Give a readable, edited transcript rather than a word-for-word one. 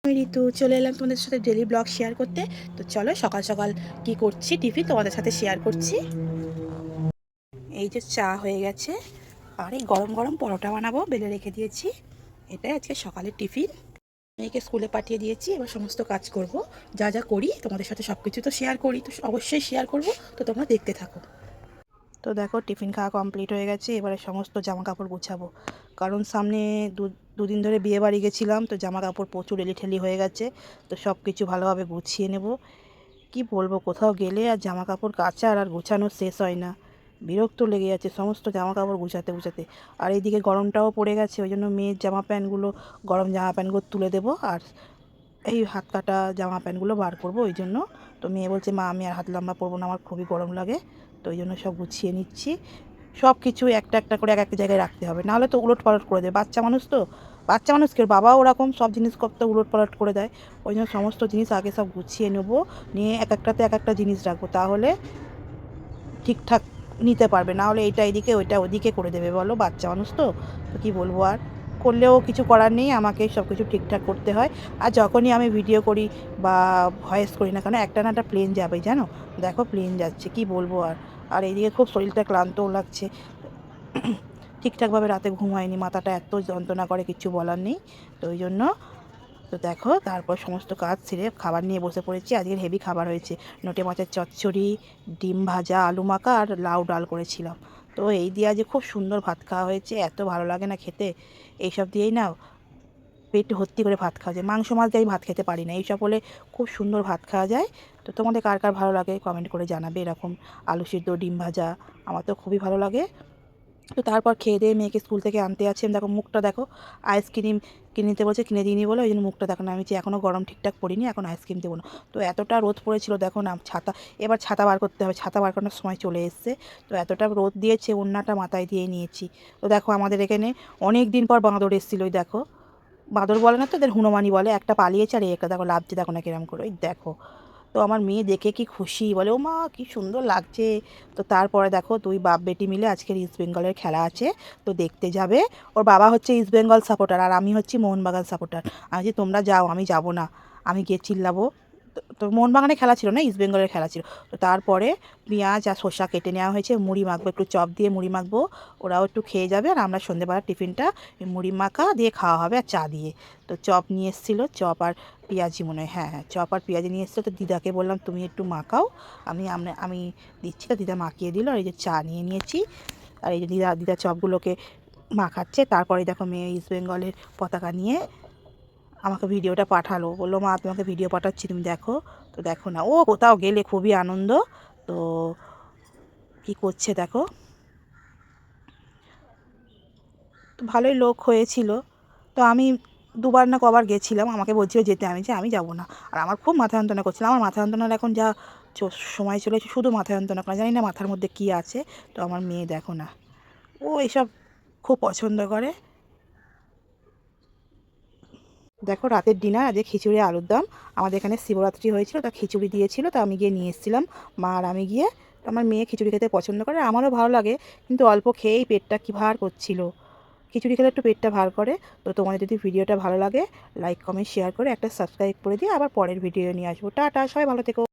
আমি ঋতু চলে এলাম তোমাদের সাথে ডেলি ব্লগ শেয়ার করতে। তো চলো সকাল সকাল কি করছি টিফিন তোমাদের সাথে শেয়ার করছি। এই যে চা হয়ে গেছে আর এই গরম গরম পরোটা বানাবো, বেলে রেখে দিয়েছি। এটাই আজকে সকালের টিফিন। মেয়েকে স্কুলে পাঠিয়ে দিয়েছি, এবার সমস্ত কাজ করব। যা যা করি তোমাদের সাথে সব কিছু তো শেয়ার করি, তো অবশ্যই শেয়ার করব, তো তোমরা দেখতে থাকো। তো দেখো টিফিন খাওয়া কমপ্লিট হয়ে গেছে, এবারে সমস্ত জামা কাপড় গুছাবো। কারণ সামনে দুদিন ধরে বিয়ে বাড়ি গেছিলাম, তো জামা কাপড় প্রচুর এলিঠেলি হয়ে গেছে। তো সব কিছু ভালোভাবে গুছিয়ে নেব। কি বলবো, কোথাও গেলে আর জামা কাপড় কাচা আর গোছানো শেষ হয় না। বিরক্ত লেগে যাচ্ছে সমস্ত জামা কাপড় গুছাতে গুছাতে। আর এইদিকে গরমটাও পড়ে গেছে, ওই জন্য মেয়ের জামা প্যান্টগুলো, গরম জামা প্যান্টগুলো তুলে দেবো আর এই হাত কাটা জামা প্যান্টগুলো বার করবো। ওই জন্য তো মেয়ে বলছে, মা আমি আর হাত লম্বা পরবো না, আমার খুবই গরম লাগে। তো ওই জন্য সব গুছিয়ে নিচ্ছি। সব কিছু একটা একটা করে এক একটা জায়গায় রাখতে হবে, নাহলে তো উলট পালট করে দেয়। বাচ্চা মানুষ তো, বাচ্চা মানুষকে বাবাও ওরকম সব জিনিসপত্র উলট পালট করে দেয়। ওই জন্য সমস্ত জিনিস আগে সব গুছিয়ে নেবো, নিয়ে এক একটাতে এক একটা জিনিস রাখবো, তাহলে ঠিকঠাক নিতে পারবে। না হলে এইটা এদিকে ওইটা ওদিকে করে দেবে, বলো বাচ্চা মানুষ তো। তো কী বলবো, আর করলেও কিছু করার নেই, আমাকে সব কিছু ঠিকঠাক করতে হয়। আর যখনই আমি ভিডিও করি বা ভয়েস করি না কেন, একটা না একটা প্লেন যাবে জানো। দেখো প্লেন যাচ্ছে, কি বলবো। আর আর এইদিকে খুব শরীরটা ক্লান্তও লাগছে। ঠিকঠাকভাবে রাতে ঘুম হয়নি, মাথাটা এত যন্ত্রণা করে, কিছু বলার নেই। তো ওই জন্য তো দেখো তারপর সমস্ত কাজ সেরে খাবার নিয়ে বসে পড়েছি। আজকের হেভি খাবার হয়েছে, নোটে মাছের চচ্চড়ি, ডিম ভাজা, আলু মাখা আর লাউ ডাল করেছিলাম। তো এই দিয়ে আজ খুব সুন্দর ভাত খাওয়া হয়েছে, এত ভালো লাগে না খেতে। এইসব দিয়েই না পেট ভর্তি করে ভাত খাওয়া যায়। মাংস মাছ দিয়ে আমি ভাত খেতে পারি না, এইসব হলে খুব সুন্দর ভাত খাওয়া যায়। তো তোমাদের কার কার ভালো লাগে কমেন্ট করে জানাবে। এরকম আলু সিদ্ধ, ডিম ভাজা আমার তো খুবই ভালো লাগে। তো তারপর খেয়ে দিয়ে মেয়েকে স্কুল থেকে আনতে যাচ্ছি। দেখো মুখটা দেখো, আইসক্রিম কিনে নিতে বলছে, কিনে দিইনি বলে ওই জন্য মুখটা দেখো না। আমি যে এখনও গরম ঠিকঠাক পড়িনি, এখন আইসক্রিম দেবো না। তো এতটা রোদ পড়েছিল দেখো না, ছাতা, এবার ছাতা বার করতে হবে, ছাতা বার করানোর সময় চলে এসছে। তো এতটা রোদ দিয়েছে, ওড়নাটা মাথায় দিয়ে নিয়েছি। তো দেখো আমাদের এখানে অনেক দিন পর বাঁদর এসেছিল। ওই দেখো, বাঁদর বলে না তো, এদের হনুমানই বলে। একটা পালিয়েছে আর একটা দেখো লাফছে, দেখো না কিরম করে, ওই দেখো। তো আমার মেয়ে দেখে কি খুশি, বলে ও মা কি সুন্দর লাগছে। তো তারপরে দেখো দুই বাপ বেটি মিলে আজকের ইস্ট বেঙ্গলের খেলা আছে, তো দেখতে যাবে। ওর বাবা হচ্ছে ইস্ট বেঙ্গল সাপোর্টার আর আমি হচ্ছি মোহনবাগান সাপোর্টার। আমি যে তোমরা যাও, আমি যাব না, আমি গিয়ে চিল্লাবো। তো মোহনবাগানে খেলা ছিল না, ইস্ট বেঙ্গলের খেলা ছিল। তো তারপরে পেঁয়াজ আর শসা কেটে নেওয়া হয়েছে, মুড়ি মাখবো, একটু চপ দিয়ে মুড়ি মাখবো। ওরাও একটু খেয়ে যাবে আর আমরা সন্ধ্যেবেলার টিফিনটা মুড়ি মাখা দিয়ে খাওয়া হবে আর চা দিয়ে। তো চপ নিয়ে এসেছিলো, চপ আর পেঁয়াজি মনে হয়, হ্যাঁ হ্যাঁ চপ আর পেঁয়াজি নিয়ে এসেছিলো। তো দিদাকে বললাম তুমি একটু মাখাও, আমি দিচ্ছি। তো দিদা মাখিয়ে দিল। আর এই যে চা নিয়ে নিয়েছি, আর এই যে দিদা চপগুলোকে মাখাচ্ছে। তারপরে দেখো মেয়ে ইস্ট বেঙ্গলের পতাকা নিয়ে আমাকে ভিডিওটা পাঠালো, বললো মা তোমাকে ভিডিও পাঠাচ্ছি তুমি দেখো। তো দেখো না, ও কোথাও গেলে খুবই আনন্দ। তো কি করছে দেখো, তো ভালোই লোক হয়েছিল। তো আমি দুবার না কবার গেছিলাম, আমাকে বলছিল যেতে, আমি যে আমি যাবো না। আর আমার খুব মাথা যন্ত্রণা করছিল, আমার মাথা যন্ত্রণার এখন যা সময় চলেছে, শুধু মাথা যন্ত্রণা করে, জানি না মাথার মধ্যে কী আছে। তো আমার মেয়ে দেখো না, ও এসব খুব পছন্দ করে। দেখো রাতের ডিনার আজকে খিচুড়ি আলুর দম। আমাদের এখানে শিবরাত্রি হয়েছিল, তা খিচুড়ি দিয়েছিল, তা আমি গিয়ে নিয়ে এসেছিলাম, মা আর আমি গিয়ে। তো আমার মেয়ে খিচুড়ি খেতে পছন্দ করে, আমারও ভালো লাগে, কিন্তু অল্প খেয়েই পেটটা কী ভার করছিল। খিচুড়ি খেলে একটু পেটটা ভার করে। তো তোমাদের যদি ভিডিওটা ভালো লাগে, লাইক কমেন্ট শেয়ার করে একটা সাবস্ক্রাইব করে দিয়ে আবার পরের ভিডিও নিয়ে আসবো। টাটা, সবাই ভালো থেকো।